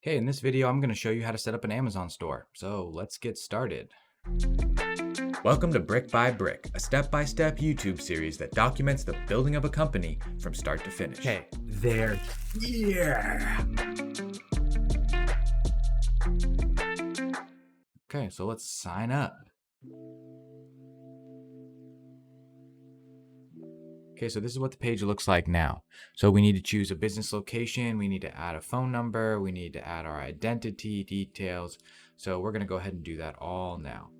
Hey, in this video, I'm going to show you how to set up an Amazon store. So let's get started. Welcome to Brick by Brick, a step-by-step YouTube series that documents the building of a company from start to finish. Okay, they're here. Okay, so let's sign up. Okay, so this is what the page looks like now. So we need to choose a business location, we need to add a phone number, we need to add our identity details. So we're going to go ahead and do that all now.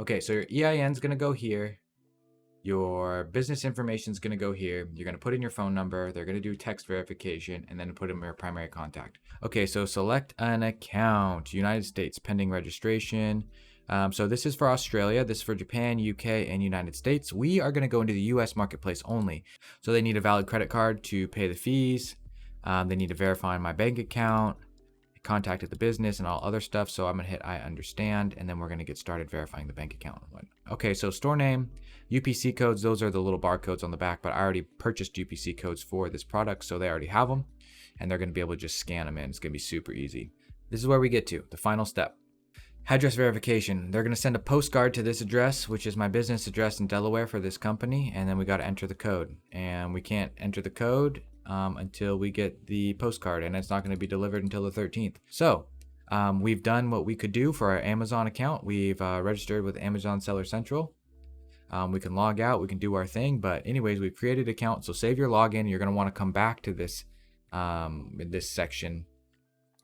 Okay, so your EIN is going to go here. Your business information is going to go here. You're going to put in your phone number. They're going to do text verification and then put in your primary contact. Okay, so select an account. United States, pending registration. So this is for Australia. This is for Japan, UK, and United States. We are going to go into the US marketplace only. So they need a valid credit card to pay the fees. They need to verify my bank account, contacted the business, and all other stuff. So I'm going to hit I understand, and then we're going to get started verifying the bank account. Okay, so store name, UPC codes, those are the little barcodes on the back, but I already purchased UPC codes for this product, so they already have them, and they're going to be able to just scan them in. It's going to be super easy. This is where we get to the final step. Address verification. They're going to send a postcard to this address, which is my business address in Delaware for this company, and then we got to enter the code, and we can't enter the code until we get the postcard, and it's not going to be delivered until the 13th. So we've done what we could do for our Amazon account. We've registered with Amazon Seller Central. We can log out, we can do our thing, but anyways, we've created an account. So save your login. You're going to want to come back to this this section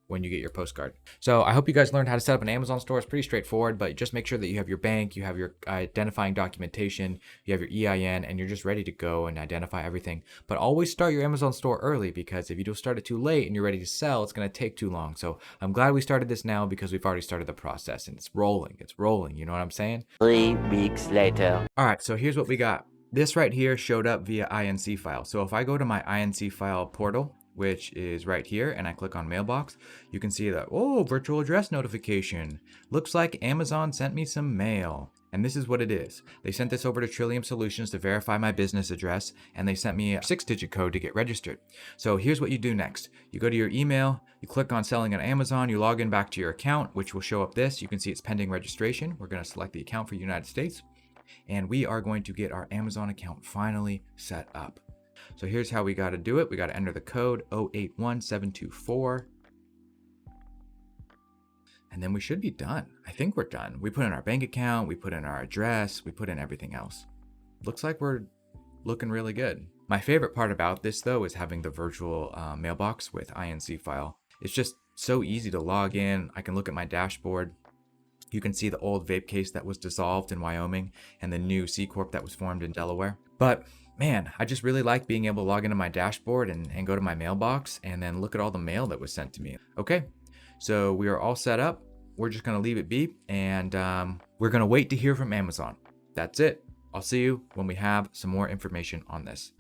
when you get your postcard. So I hope you guys learned how to set up an Amazon store. It's pretty straightforward, but just make sure that you have your bank, you have your identifying documentation, you have your EIN, and you're just ready to go and identify everything. But always start your Amazon store early, because if you don't start it too late and you're ready to sell, it's going to take too long. So I'm glad we started this now, because we've already started the process and it's rolling. You know what I'm saying? 3 weeks later. All right, so here's what we got. This right here showed up via INCFILE. So if I go to my INCFILE portal, which is right here, and I click on mailbox, you can see that, oh, virtual address notification. Looks like Amazon sent me some mail. And this is what it is. They sent this over to Trillium Solutions to verify my business address, and they sent me a 6-digit code to get registered. So here's what you do next. You go to your email, you click on selling on Amazon, you log in back to your account, which will show up this. You can see it's pending registration. We're going to select the account for United States, and we are going to get our Amazon account finally set up. So here's how we got to do it. We got to enter the code 081724. And then we should be done. I think we're done. We put in our bank account, we put in our address, we put in everything else. Looks like we're looking really good. My favorite part about this, though, is having the virtual mailbox with INCFILE. It's just so easy to log in. I can look at my dashboard. You can see the old vape case that was dissolved in Wyoming and the new S-Corp that was formed in Delaware. But man, I just really like being able to log into my dashboard and go to my mailbox and then look at all the mail that was sent to me. Okay, so we are all set up. We're just going to leave it be, and we're going to wait to hear from Amazon. That's it. I'll see you when we have some more information on this.